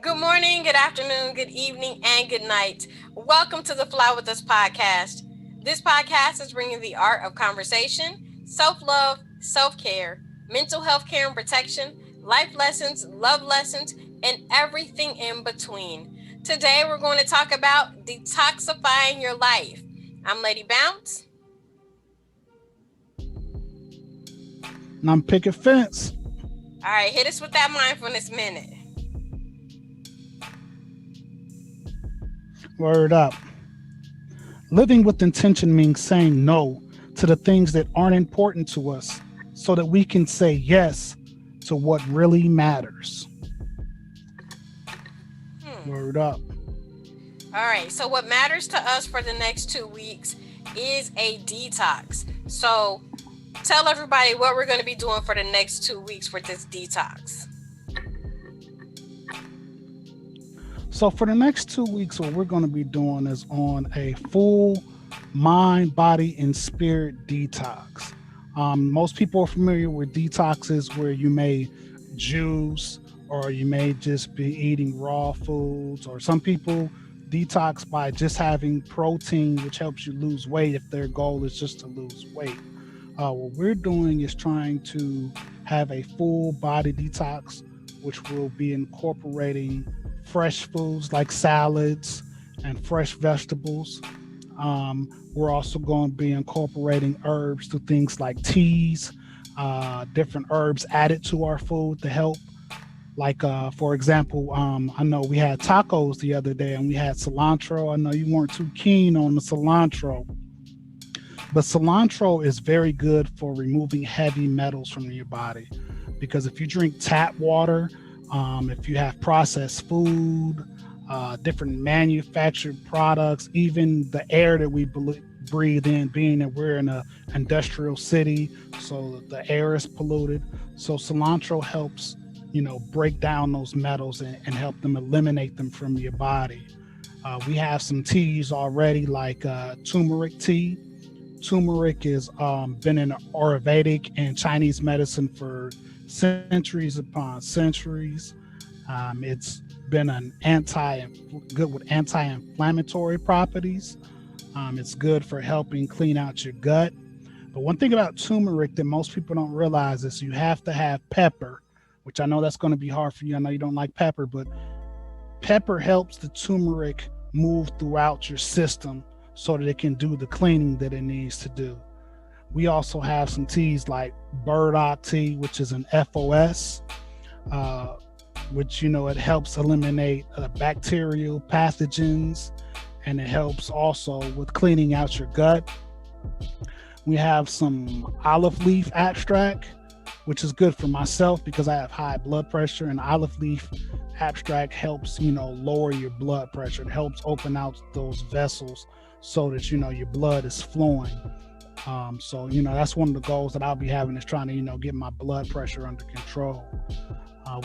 Good morning, good afternoon, good evening, and good night. Welcome to the Fly With Us podcast. This podcast is bringing the art of conversation, self love, self care, mental health care and protection, life lessons, love lessons, and everything in between. Today, we're going to talk about detoxifying your life. I'm Lady Bounce. And I'm picking fence. All right, hit us with that mindfulness minute. Word up. Living with intention means saying no to the things that aren't important to us so that we can say yes to what really matters. Hmm. Word up. All right. So, what matters to us for the next 2 weeks is a detox. So, tell everybody what we're going to be doing for the next 2 weeks for this detox. So, for the next 2 weeks, what we're going to be doing is on a full mind, body, and spirit detox. Most people are familiar with detoxes where you may juice or you may just be eating raw foods, or some people detox by just having protein, which helps you lose weight if their goal is just to lose weight. What we're doing is trying to have a full body detox, which will be incorporating fresh foods like salads and fresh vegetables. We're also going to be incorporating herbs to things like teas, different herbs added to our food to help. Like, for example, I know we had tacos the other day and we had cilantro. I know you weren't too keen on the cilantro, but cilantro is very good for removing heavy metals from your body. Because if you drink tap water, if you have processed food, different manufactured products, even the air that we breathe in, being that we're in a industrial city, so the air is polluted. So cilantro helps, break down those metals and help them eliminate them from your body. We have some teas already, like turmeric tea. Turmeric is been in Ayurvedic and Chinese medicine for centuries upon centuries. It's been an good with anti-inflammatory properties. It's good for helping clean out your gut. But one thing about turmeric that most people don't realize is you have to have pepper, which I know that's going to be hard for you. I know you don't like pepper, but pepper helps the turmeric move throughout your system so that it can do the cleaning that it needs to do. We also have some teas like burdock tea, which is an FOS, uh, which it helps eliminate bacterial pathogens, and it helps also with cleaning out your gut. We have some olive leaf abstract, which is good for myself because I have high blood pressure, and olive leaf abstract helps lower your blood pressure. It helps open out those vessels so that your blood is flowing. So that's one of the goals that I'll be having, is trying to get my blood pressure under control.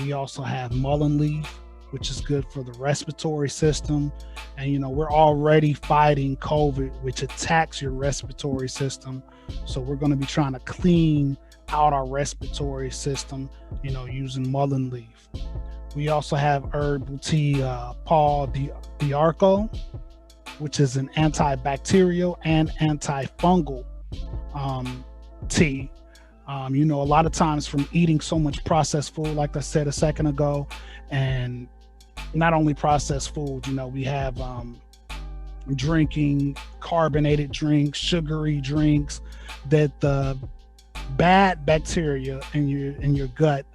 We also have mullein leaf, which is good for the respiratory system. And, we're already fighting COVID, which attacks your respiratory system. So we're going to be trying to clean out our respiratory system, using mullein leaf. We also have herbal tea, Paul d'Arco, which is an antibacterial and antifungal tea. A lot of times from eating so much processed food, like I said a second ago, and not only processed food, we have drinking carbonated drinks, sugary drinks, that the bad bacteria in your gut,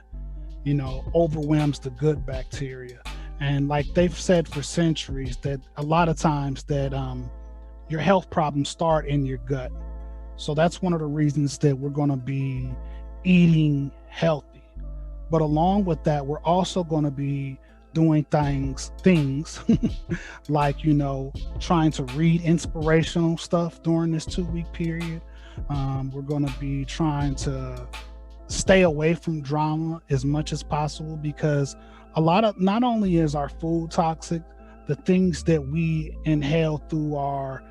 overwhelms the good bacteria. And like they've said for centuries, that a lot of times that your health problems start in your gut. So that's one of the reasons that we're going to be eating healthy. But along with that, we're also going to be doing things like, trying to read inspirational stuff during this 2 week period. We're going to be trying to stay away from drama as much as possible, because a lot of, not only is our food toxic, the things that we inhale through our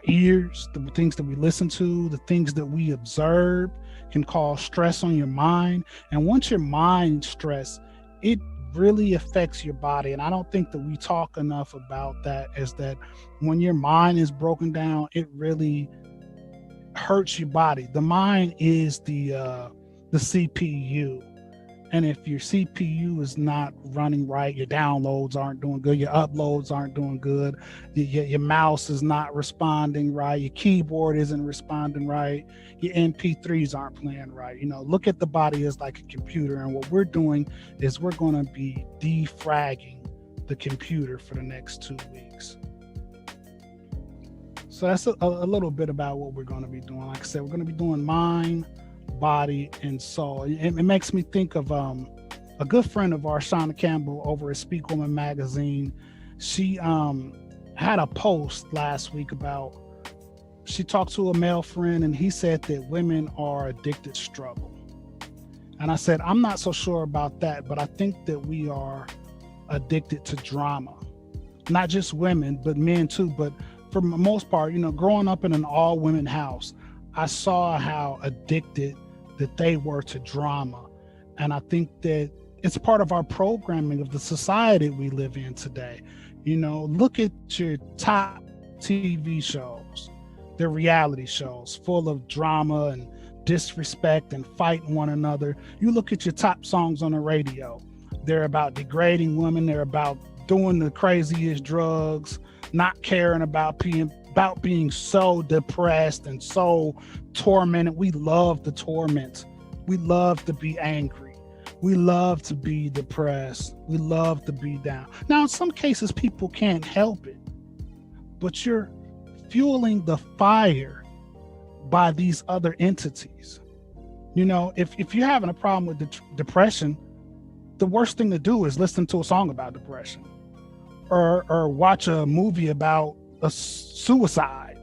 ears, the things that we listen to, the things that we observe can cause stress on your mind. And once your mind stress, it really affects your body. And I don't think that we talk enough about that, is that when your mind is broken down, it really hurts your body. The mind is the CPU. And if your CPU is not running right, your downloads aren't doing good, your uploads aren't doing good, your mouse is not responding right, your keyboard isn't responding right, your MP3s aren't playing right. Look at the body as like a computer. And what we're doing is we're going to be defragging the computer for the next 2 weeks. So that's a little bit about what we're going to be doing. Like I said, we're going to be doing mind, body, and soul. It makes me think of a good friend of ours, Shauna Campbell, over at Speak Woman magazine. She had a post last week about, she talked to a male friend and he said that women are addicted to struggle. And I said, I'm not so sure about that, but I think that we are addicted to drama. Not just women, but men too. But for the most part, growing up in an all-women house, I saw how addicted that they were to drama. And I think that it's part of our programming of the society we live in today. Look at your top TV shows. They're reality shows full of drama and disrespect and fighting one another. You look at your top songs on the radio. They're about degrading women. They're about doing the craziest drugs, not caring about being so depressed and so tormented. We love the torment. We love to be angry. We love to be depressed. We love to be down. Now, in some cases, people can't help it, but you're fueling the fire by these other entities. If you're having a problem with depression, the worst thing to do is listen to a song about depression or watch a movie about a suicide.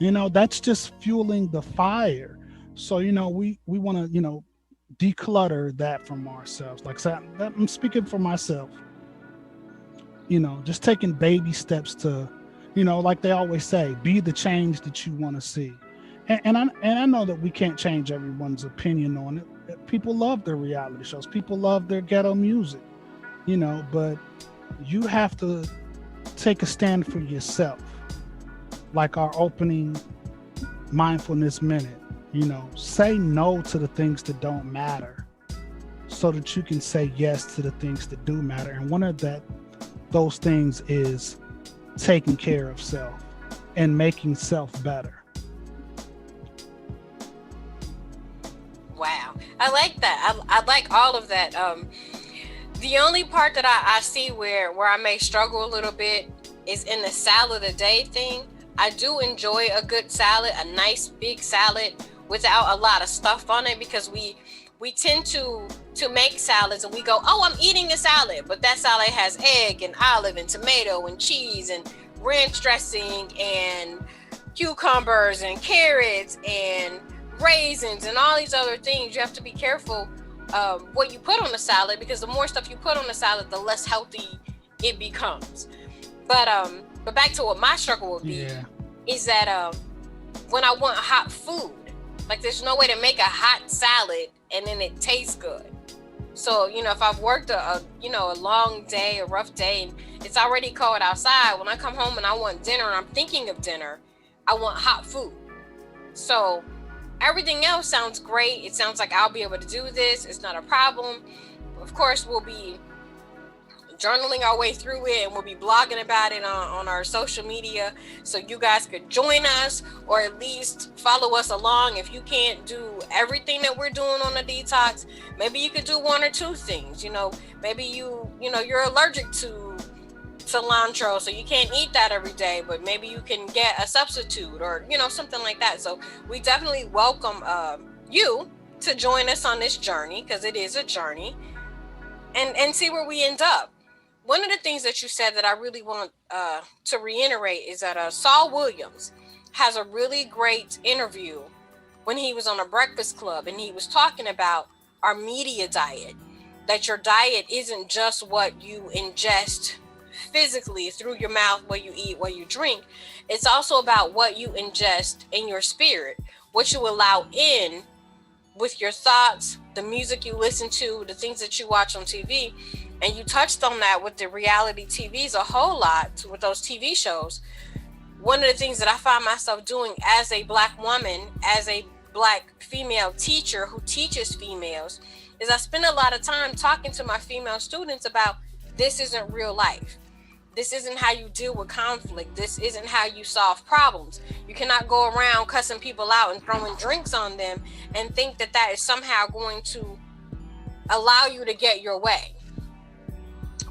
That's just fueling the fire. So we want to declutter that from ourselves. Like I said, I'm speaking for myself. Just taking baby steps to, like they always say, be the change that you want to see. And I know that we can't change everyone's opinion on it. People love their reality shows. People love their ghetto music. But you have to take a stand for yourself. Like our opening mindfulness minute, say no to the things that don't matter so that you can say yes to the things that do matter. And one of those things is taking care of self and making self better. Wow. I like that. I like all of that. The only part that I see where I may struggle a little bit is in the salad a day thing. I do enjoy a good salad, a nice big salad without a lot of stuff on it, because we tend to make salads and we go, oh, I'm eating a salad, but that salad has egg and olive and tomato and cheese and ranch dressing and cucumbers and carrots and raisins and all these other things. You have to be careful what you put on the salad, because the more stuff you put on the salad, the less healthy it becomes. But back to what my struggle would be, is that when I want hot food, like there's no way to make a hot salad and then it tastes good. So, if I've worked a long day, a rough day, and it's already cold outside, when I come home and I want dinner and I'm thinking of dinner, I want hot food. So everything else sounds great. It sounds like I'll be able to do this. It's not a problem. Of course, we'll be journaling our way through it, and we'll be blogging about it on our social media, so you guys could join us or at least follow us along. If you can't do everything that we're doing on the detox, maybe you could do one or two things. Maybe you're allergic to cilantro, so you can't eat that every day, but maybe you can get a substitute or something like that. So we definitely welcome you to join us on this journey, because it is a journey, and see where we end up. One of the things that you said that I really want to reiterate is that Saul Williams has a really great interview when he was on a Breakfast Club, and he was talking about our media diet, that your diet isn't just what you ingest physically through your mouth, what you eat, what you drink. It's also about what you ingest in your spirit, what you allow in with your thoughts, the music you listen to, the things that you watch on TV. And you touched on that with the reality TVs a whole lot with those TV shows. One of the things that I find myself doing as a Black woman, as a Black female teacher who teaches females, is I spend a lot of time talking to my female students about this isn't real life. This isn't how you deal with conflict. This isn't how you solve problems. You cannot go around cussing people out and throwing drinks on them and think that that is somehow going to allow you to get your way.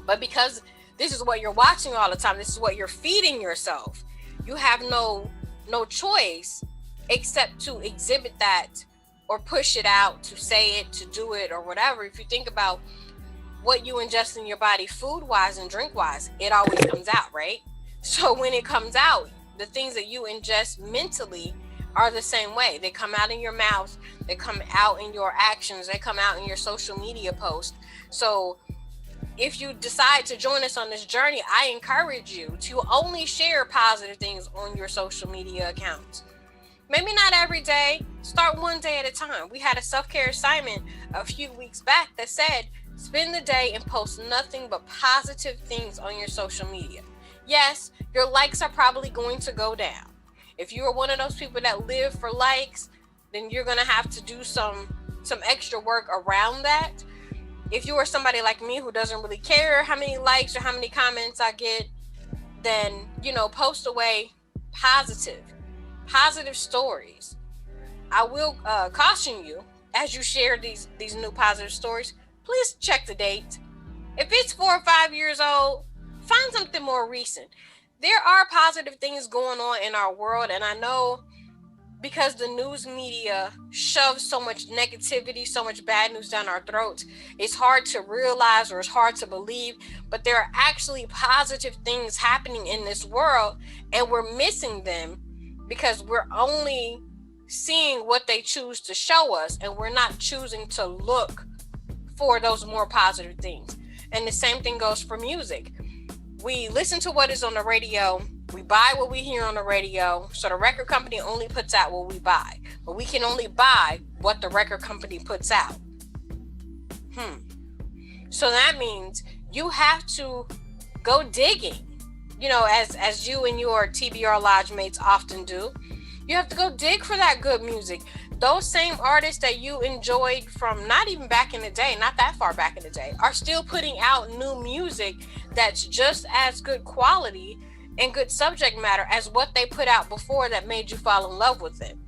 But because this is what you're watching all the time, this is what you're feeding yourself, you have no choice except to exhibit that or push it out, to say it, to do it, or whatever. If you think about what you ingest in your body, food wise and drink wise, it always comes out, right? So when it comes out, the things that you ingest mentally are the same way. They come out in your mouth, they come out in your actions, they come out in your social media posts. So if you decide to join us on this journey, I encourage you to only share positive things on your social media accounts. Maybe not every day. Start one day at a time. We had a self-care assignment a few weeks back that said, spend the day and post nothing but positive things on your social media. Yes, your likes are probably going to go down. If you are one of those people that live for likes, then you're going to have to do some extra work around that. If you are somebody like me who doesn't really care how many likes or how many comments I get, then, post away positive stories. I will caution you as you share these new positive stories, please check the date. If it's 4 or 5 years old, find something more recent. There are positive things going on in our world, and I know because the news media shoves so much negativity, so much bad news down our throats, it's hard to realize or it's hard to believe, but there are actually positive things happening in this world, and we're missing them because we're only seeing what they choose to show us, and we're not choosing to look for those more positive things. And the same thing goes for music. We listen to what is on the radio, we buy what we hear on the radio, so the record company only puts out what we buy, but we can only buy what the record company puts out. So that means you have to go digging, as you and your TBR Lodge mates often do. You have to go dig for that good music. Those same artists that you enjoyed from not even back in the day, not that far back in the day, are still putting out new music that's just as good quality and good subject matter as what they put out before that made you fall in love with it.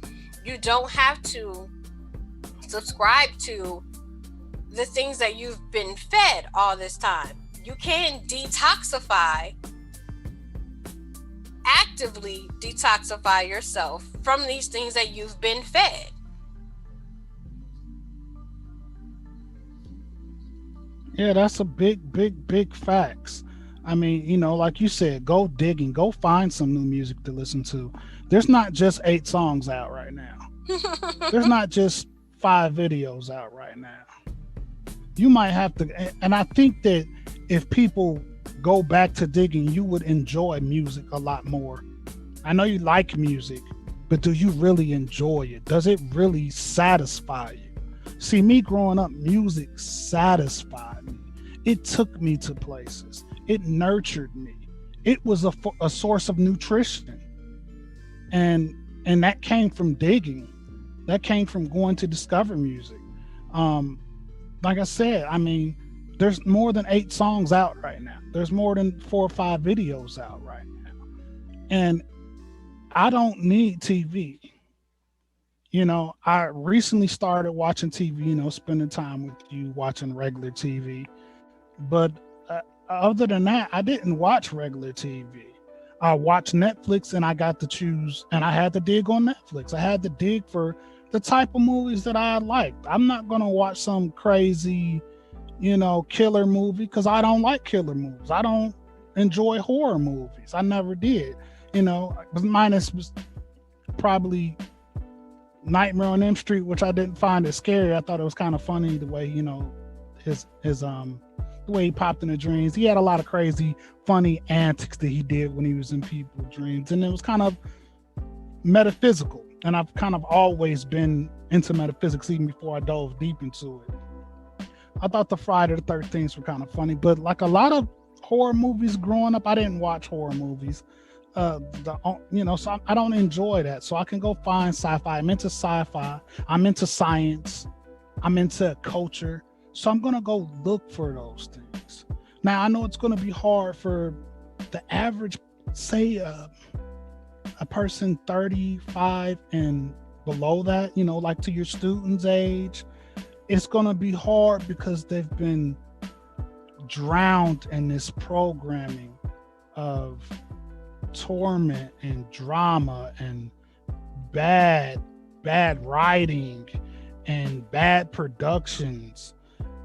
You don't have to subscribe to the things that you've been fed all this time. You can detoxify, actively detoxify yourself from these things that you've been fed. Yeah, that's a big facts. I mean, like you said, go digging, go find some new music to listen to. There's not just 8 songs out right now. There's not just 5 videos out right now. You might have to, and I think that if people go back to digging, you would enjoy music a lot more. I know you like music, but do you really enjoy it? Does it really satisfy you? See, me growing up, music satisfied me. It took me to places. It nurtured me. It was a source of nutrition. And that came from digging. That came from going to discover music. Like I said, I mean, there's more than 8 songs out right now. There's more than 4 or 5 videos out right now. And I don't need TV. I recently started watching TV, spending time with you, watching regular TV. But other than that, I didn't watch regular TV. I watched Netflix, and I got to choose, and I had to dig on Netflix. I had to dig for the type of movies that I liked. I'm not going to watch some crazy, killer movie, because I don't like killer movies. I don't enjoy horror movies. I never did. Minus was probably Nightmare on Elm Street, which I didn't find as scary. I thought it was kind of funny the way, his the way he popped in the dreams. He had a lot of crazy, funny antics that he did when he was in people's dreams. And it was kind of metaphysical. And I've kind of always been into metaphysics even before I dove deep into it. I thought the Friday the 13th were kind of funny, but like a lot of horror movies growing up, I didn't watch horror movies. So I don't enjoy that. So I can go find sci-fi. I'm into sci-fi. I'm into science. I'm into culture. So I'm gonna go look for those things. Now I know it's gonna be hard for the average, say, a person 35 and below that, like to your student's age. It's gonna be hard because they've been drowned in this programming of torment and drama and bad writing and bad productions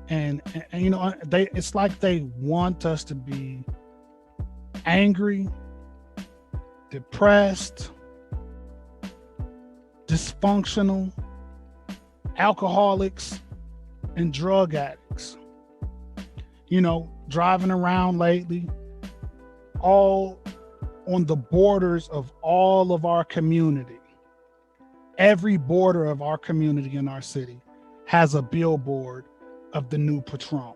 and it's like they want us to be angry, depressed, dysfunctional, alcoholics, and drug addicts, driving around lately, all on the borders of all of our community. Every border of our community in our city has a billboard of the new Patron.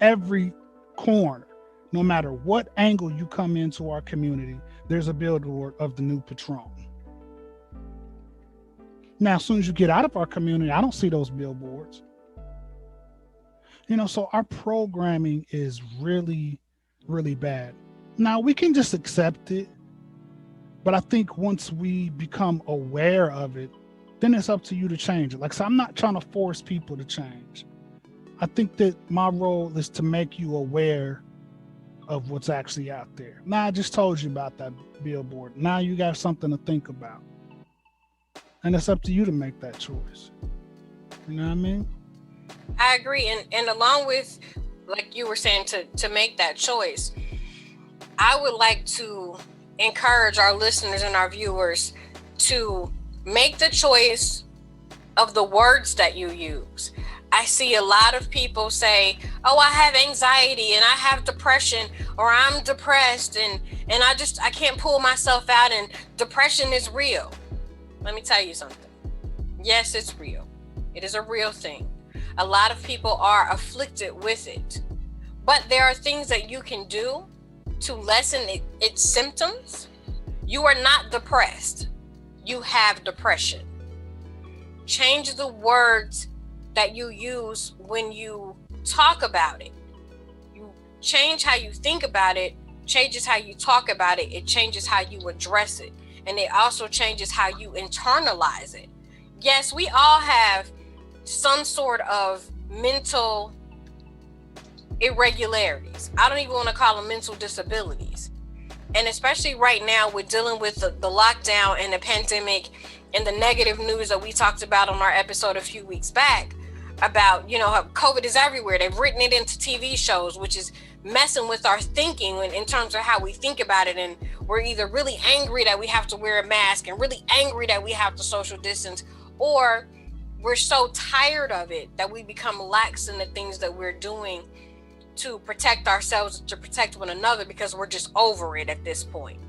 Every corner, no matter what angle you come into our community, there's a billboard of the new Patron. Now, as soon as you get out of our community, I don't see those billboards. So our programming is really, really bad. Now, we can just accept it, but I think once we become aware of it, then it's up to you to change it. Like, so I'm not trying to force people to change. I think that my role is to make you aware of what's actually out there. Now, I just told you about that billboard. Now you got something to think about. And it's up to you to make that choice. You know what I mean? I agree. And along with, like you were saying, to make that choice, I would like to encourage our listeners and our viewers to make the choice of the words that you use. I see a lot of people say, oh, I have anxiety and I have depression, or I'm depressed and I can't pull myself out, and depression is real. Let me tell you something. Yes, it's real. It is a real thing. A lot of people are afflicted with it, but there are things that you can do to lessen its symptoms. You are not depressed. You have depression. Change the words that you use when you talk about it. You change how you think about it, changes how you talk about it, it changes how you address it, and it also changes how you internalize it. Yes, we all have some sort of mental irregularities. I don't even want to call them mental disabilities. And especially right now, we're dealing with the lockdown and the pandemic and the negative news that we talked about on our episode a few weeks back about, how COVID is everywhere. They've written it into TV shows, which is messing with our thinking in terms of how we think about it. And we're either really angry that we have to wear a mask and really angry that we have to social distance, or we're so tired of it that we become lax in the things that we're doing to protect ourselves, to protect one another, because we're just over it at this point.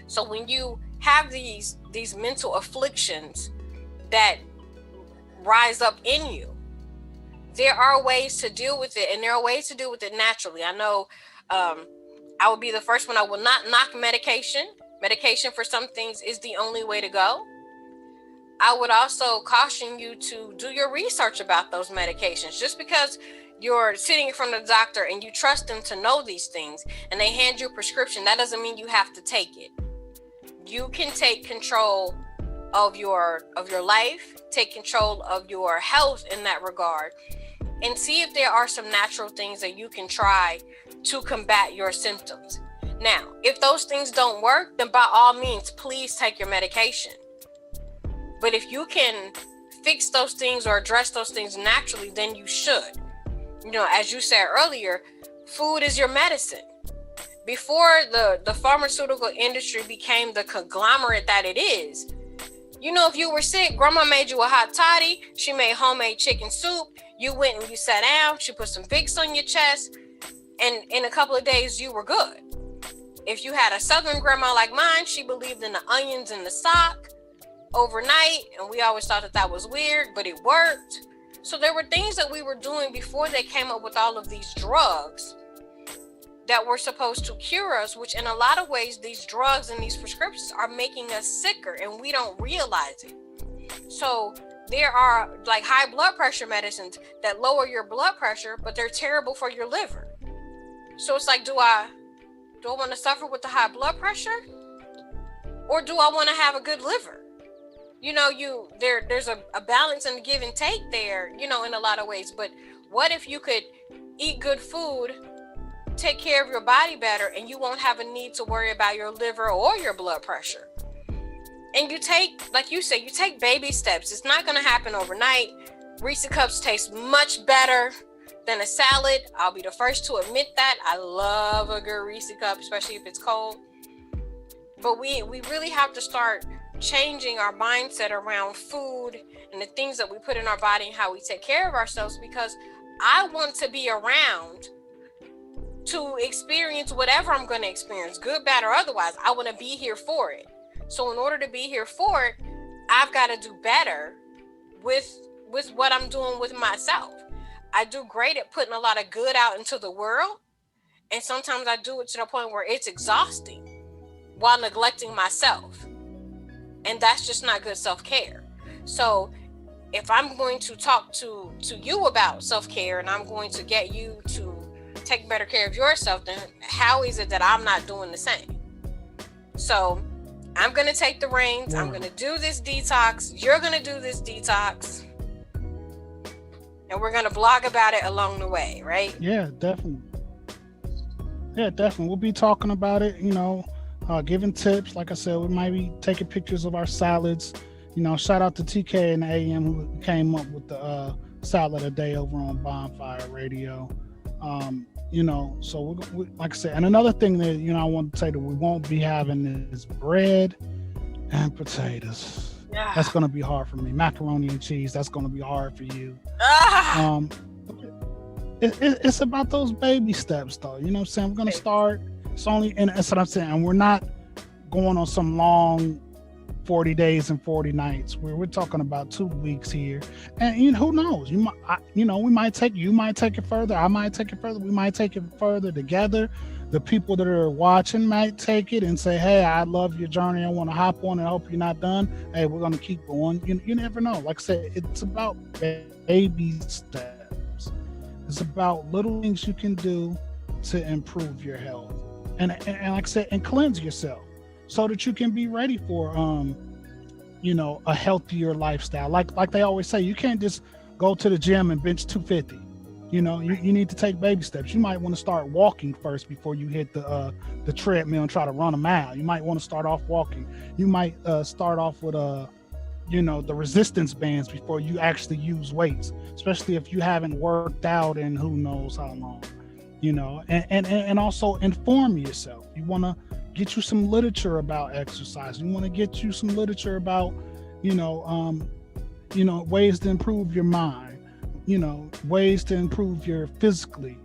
So when you have these mental afflictions that rise up in you, there are ways to deal with it, and there are ways to deal with it naturally. I know I will be the first one. I will not knock medication. Medication for some things is the only way to go. I would also caution you to do your research about those medications. Just because you're sitting in front of the doctor and you trust them to know these things and they hand you a prescription, that doesn't mean you have to take it. You can take control of your life, take control of your health in that regard, and see if there are some natural things that you can try to combat your symptoms. Now, if those things don't work, then by all means, please take your medication. But if you can fix those things or address those things naturally, then you should. As you said earlier, food is your medicine. Before the pharmaceutical industry became the conglomerate that it is, if you were sick, grandma made you a hot toddy. She made homemade chicken soup. You went and you sat down. She put some Vicks on your chest. And in a couple of days, you were good. If you had a Southern grandma like mine, she believed in the onions in the sock overnight. And we always thought that was weird, but it worked. So there were things that we were doing before they came up with all of these drugs that were supposed to cure us, which in a lot of ways, these drugs and these prescriptions are making us sicker and we don't realize it. So there are like high blood pressure medicines that lower your blood pressure, but they're terrible for your liver. So it's like, do I want to suffer with the high blood pressure, or do I want to have a good liver? There's a balance and give and take there, in a lot of ways. But what if you could eat good food, take care of your body better, and you won't have a need to worry about your liver or your blood pressure? And you take, like you said, you take baby steps. It's not going to happen overnight. Reese Cups taste much better than a salad. I'll be the first to admit that. I love a good Reese Cup, especially if it's cold. But we really have to start changing our mindset around food and the things that we put in our body and how we take care of ourselves, because I want to be around to experience whatever I'm going to experience, good, bad, or otherwise. I want to be here for it. So in order to be here for it, I've got to do better with what I'm doing with myself. I do great at putting a lot of good out into the world, and sometimes I do it to the point where it's exhausting while neglecting myself. And that's just not good self-care. So if I'm going to talk to you about self-care and I'm going to get you to take better care of yourself, then how is it that I'm not doing the same? So I'm going to take the reins. I'm going to do this detox. You're going to do this detox. And we're going to blog about it along the way, right? Yeah, definitely. We'll be talking about it, giving tips. Like I said, we might be taking pictures of our salads. Shout out to TK and the AM who came up with the salad a day over on Bonfire Radio. So we, like I said, and another thing that I want to say that we won't be having is bread and potatoes. Yeah. That's going to be hard for me. Macaroni and cheese, that's going to be hard for you. It's about those baby steps, though. You know what I'm saying? We're going to start. It's only, and that's what I'm saying. And we're not going on some long 40 days and 40 nights. We're talking about 2 weeks here. And who knows? You might take it further. I might take it further. We might take it further together. The people that are watching might take it and say, hey, I love your journey. I want to hop on and I hope you're not done. Hey, we're going to keep going. You never know. Like I said, it's about baby steps. It's about little things you can do to improve your health. And like I said, and cleanse yourself so that you can be ready for, a healthier lifestyle. Like they always say, you can't just go to the gym and bench 250. You need to take baby steps. You might want to start walking first before you hit the treadmill and try to run a mile. You might want to start off walking. You might start off with the resistance bands before you actually use weights, especially if you haven't worked out in who knows how long. And also inform yourself. You want to get you some literature about exercise. You want to get you some literature about, ways to improve your mind. Ways to improve your physically,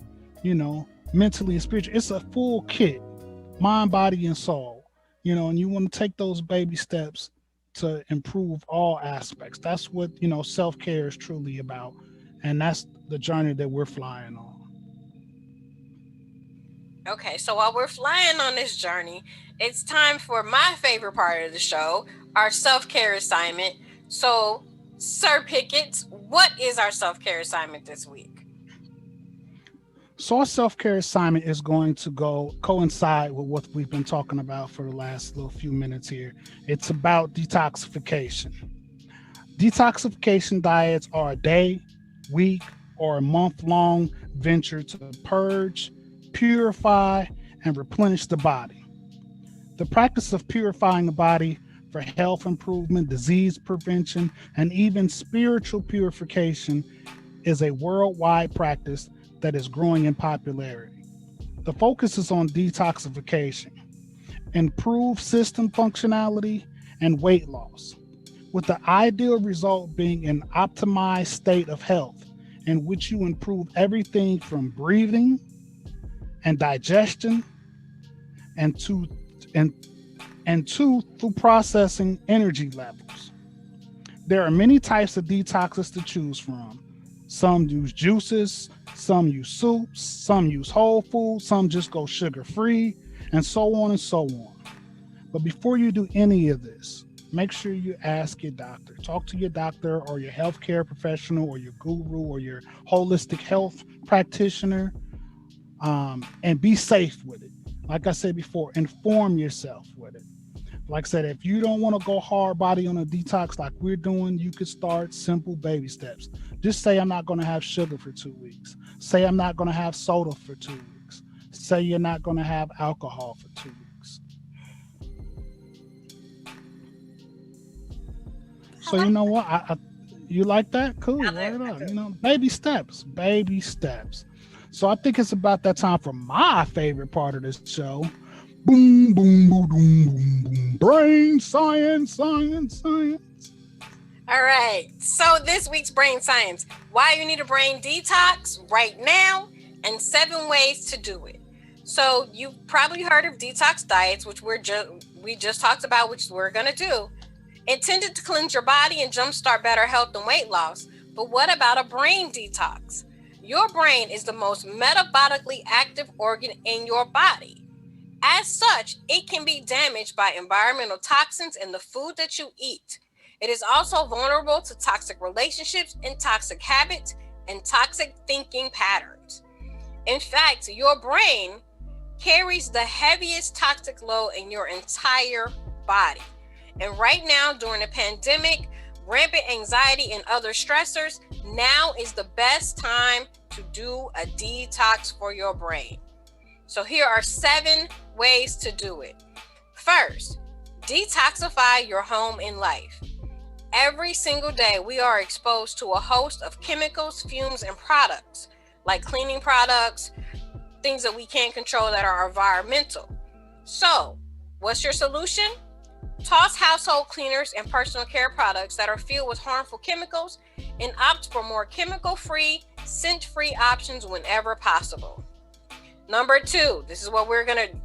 mentally and spiritually. It's a full kit, mind, body, and soul, and you want to take those baby steps to improve all aspects. That's what, self-care is truly about. And that's the journey that we're flying on. Okay, so while we're flying on this journey, it's time for my favorite part of the show, our self-care assignment. So, Sir Pickett, what is our self-care assignment this week? So our self-care assignment is going to coincide with what we've been talking about for the last little few minutes here. It's about detoxification. Detoxification diets are a day, week, or a month-long venture to purge, purify, and replenish the body. The practice of purifying the body for health improvement, disease prevention, and even spiritual purification is a worldwide practice that is growing in popularity. The focus is on detoxification, improved system functionality, and weight loss, with the ideal result being an optimized state of health in which you improve everything from breathing and digestion and through processing energy levels. There are many types of detoxes to choose from, Some use juices, some use soups, some use whole food, some just go sugar free, and so on and so on. But before you do any of this, make sure you ask your doctor. Talk to your doctor or your healthcare professional or your guru or your holistic health practitioner, and be safe with it. Like I said before, inform yourself with it. Like I said, if you don't want to go hard body on a detox like we're doing, you could start simple baby steps. Just say, I'm not going to have sugar for 2 weeks. Say, I'm not going to have soda for 2 weeks. Say, you're not going to have alcohol for 2 weeks. So, you know what? You like that? Cool. Right on. Baby steps, baby steps. So I think it's about that time for my favorite part of this show. Boom, boom, boom, boom, boom, boom. Brain science, science, science. All right. So this week's brain science: why you need a brain detox right now, and 7 ways to do it. So you've probably heard of detox diets, which we just talked about, which we're gonna do, intended to cleanse your body and jumpstart better health and weight loss. But what about a brain detox? Your brain is the most metabolically active organ in your body. As such, it can be damaged by environmental toxins in the food that you eat. It is also vulnerable to toxic relationships and toxic habits and toxic thinking patterns. In fact, your brain carries the heaviest toxic load in your entire body. And right now, during the pandemic, rampant anxiety and other stressors, now is the best time to do a detox for your brain. So here are 7 ways to do it. First, detoxify your home and life. Every single day, we are exposed to a host of chemicals, fumes, and products, like cleaning products, things that we can't control that are environmental. So, what's your solution? Toss household cleaners and personal care products that are filled with harmful chemicals and opt for more chemical-free, scent-free options whenever possible. Number 2, this is what we're going to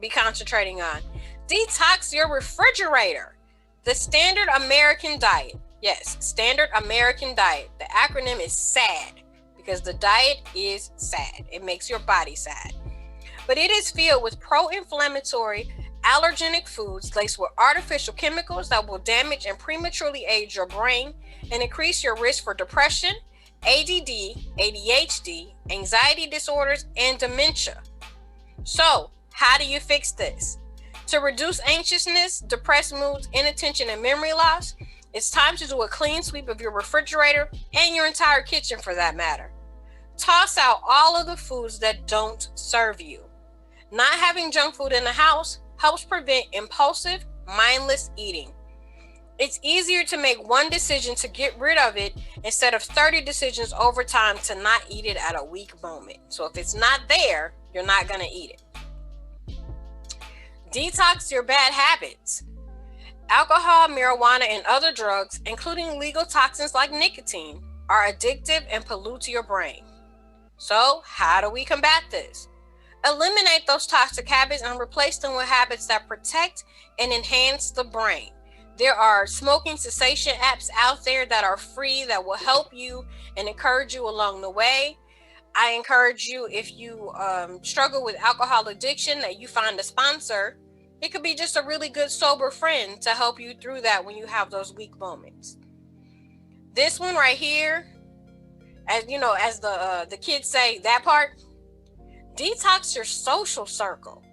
be concentrating on. Detox your refrigerator. The Standard American Diet. Yes, Standard American Diet. The acronym is SAD because the diet is sad. It makes your body sad. But it is filled with pro-inflammatory, allergenic foods laced with artificial chemicals that will damage and prematurely age your brain and increase your risk for depression, ADD, ADHD, anxiety disorders, and dementia. So, how do you fix this? To reduce anxiousness, depressed moods, inattention, and memory loss, it's time to do a clean sweep of your refrigerator and your entire kitchen for that matter. Toss out all of the foods that don't serve you. Not having junk food in the house helps prevent impulsive, mindless eating. It's easier to make one decision to get rid of it instead of 30 decisions over time to not eat it at a weak moment. So if it's not there, you're not going to eat it. Detox your bad habits. Alcohol, marijuana, and other drugs, including legal toxins like nicotine, are addictive and pollute your brain. So how do we combat this? Eliminate those toxic habits and replace them with habits that protect and enhance the brain. There are smoking cessation apps out there that are free that will help you and encourage you along the way. I encourage you, if you struggle with alcohol addiction, that you find a sponsor. It could be just a really good sober friend to help you through that when you have those weak moments. This one right here, as you know, as the kids say, that part, detox your social circle.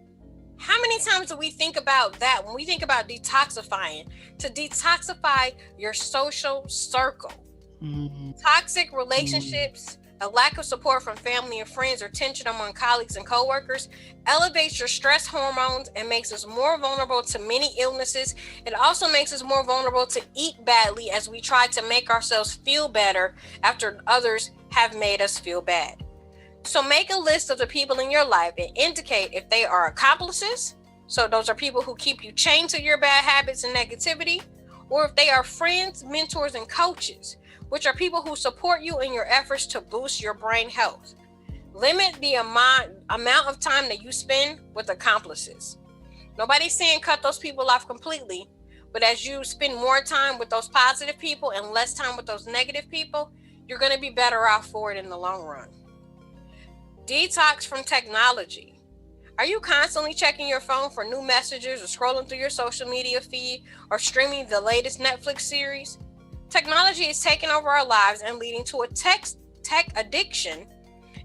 How many times do we think about that when we think about detoxifying? To detoxify your social circle. Mm-hmm. Toxic relationships, a lack of support from family and friends, or tension among colleagues and coworkers elevates your stress hormones and makes us more vulnerable to many illnesses. It also makes us more vulnerable to eat badly as we try to make ourselves feel better after others have made us feel bad. So make a list of the people in your life and indicate if they are accomplices. So those are people who keep you chained to your bad habits and negativity, or if they are friends, mentors, and coaches, which are people who support you in your efforts to boost your brain health. Limit the amount of time that you spend with accomplices. Nobody's saying cut those people off completely, but as you spend more time with those positive people and less time with those negative people, you're going to be better off for it in the long run. Detox from technology. Are you constantly checking your phone for new messages or scrolling through your social media feed or streaming the latest Netflix series? Technology is taking over our lives and leading to a tech addiction,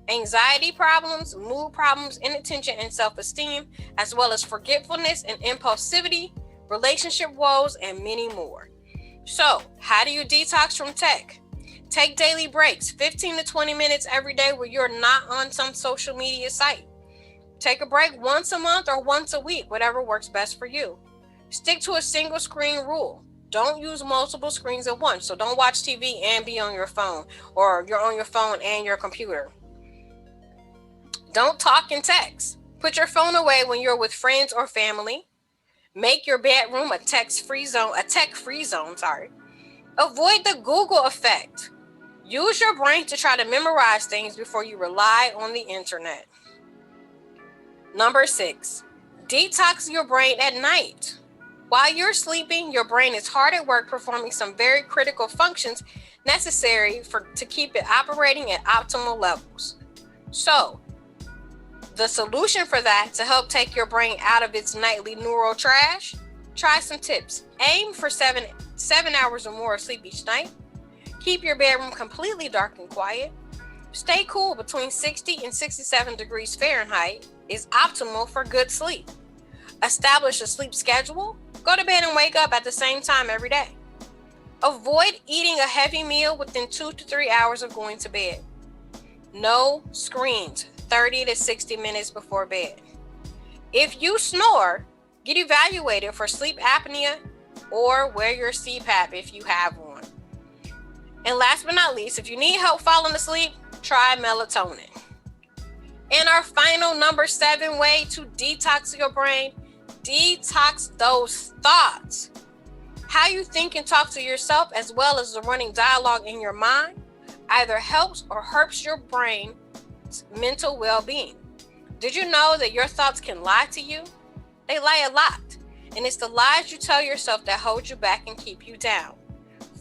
anxiety problems, mood problems, inattention and self-esteem, as well as forgetfulness and impulsivity, relationship woes, and many more. So, how do you detox from tech? Take daily breaks, 15 to 20 minutes every day where you're not on some social media site. Take a break once a month or once a week, whatever works best for you. Stick to a single screen rule. Don't use multiple screens at once. So don't watch TV and be on your phone, or you're on your phone and your computer. Don't talk and text. Put your phone away when you're with friends or family. Make your bedroom a tech-free zone. Avoid the Google effect. Use your brain to try to memorize things before you rely on the internet. Number 6, detox your brain at night. While you're sleeping, your brain is hard at work performing some very critical functions necessary to keep it operating at optimal levels. So, the solution for that, to help take your brain out of its nightly neural trash, try some tips. Aim for 7 hours or more of sleep each night. Keep your bedroom completely dark and quiet. Stay cool between 60 and 67 degrees Fahrenheit is optimal for good sleep. Establish a sleep schedule. Go to bed and wake up at the same time every day. Avoid eating a heavy meal within 2 to 3 hours of going to bed. No screens 30 to 60 minutes before bed. If you snore, get evaluated for sleep apnea or wear your CPAP if you have one. And last but not least, if you need help falling asleep, try melatonin. And our final number 7 way to detox your brain, detox those thoughts. How you think and talk to yourself, as well as the running dialogue in your mind, either helps or hurts your brain's mental well-being. Did you know that your thoughts can lie to you? They lie a lot. And it's the lies you tell yourself that hold you back and keep you down.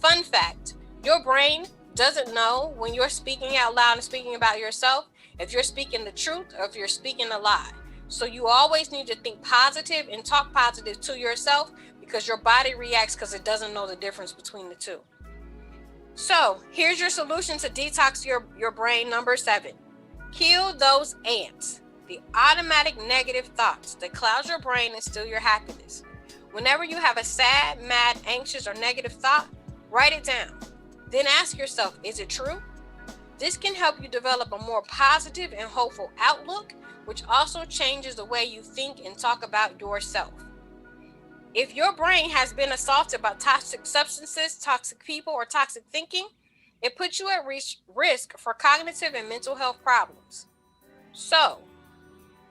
Fun fact, your brain doesn't know when you're speaking out loud and speaking about yourself, if you're speaking the truth or if you're speaking a lie. So you always need to think positive and talk positive to yourself, because your body reacts because it doesn't know the difference between the two. So here's your solution to detox your brain. Number 7, kill those ants, the automatic negative thoughts that cloud your brain and steal your happiness. Whenever you have a sad, mad, anxious, or negative thought, write it down. Then ask yourself, is it true? This can help you develop a more positive and hopeful outlook, which also changes the way you think and talk about yourself. If your brain has been assaulted by toxic substances, toxic people, or toxic thinking, it puts you at risk for cognitive and mental health problems. So,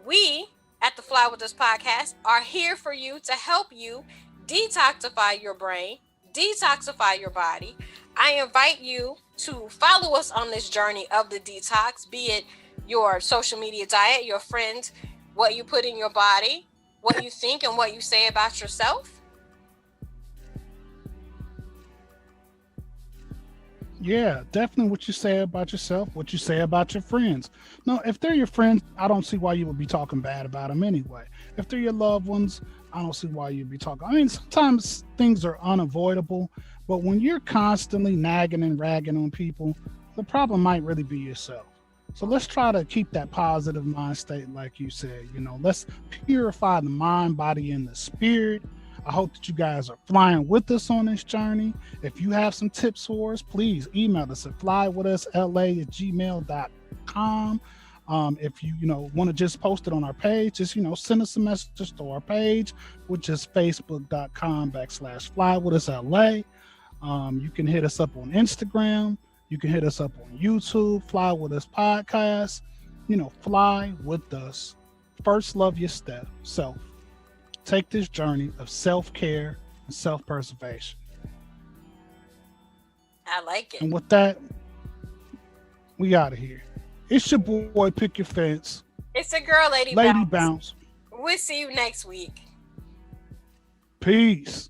we at the Fly With Us podcast are here for you to help you detoxify your brain, detoxify your body. I invite you to follow us on this journey of the detox, be it your social media diet, your friends, what you put in your body, what you think and what you say about yourself. Yeah, definitely what you say about yourself, what you say about your friends. No, if they're your friends, I don't see why you would be talking bad about them anyway. If they're your loved ones, I don't see why you'd be talking. I mean, sometimes things are unavoidable, but when you're constantly nagging and ragging on people, the problem might really be yourself. So let's try to keep that positive mind state, like you said. Let's purify the mind, body, and the spirit. I hope that you guys are flying with us on this journey. If you have some tips for us, please email us at flywithusla@gmail.com. If you want to just post it on our page, just send us a message to our page, which is facebook.com/flywithusla. You can hit us up on Instagram. You can hit us up on YouTube, Fly With Us Podcast. Fly with us. First, love your self. Take this journey of self-care and self-preservation. I like it. And with that, we out of here. It's your boy, Pick Your Fence. It's a girl, Lady Bounce. We'll see you next week. Peace.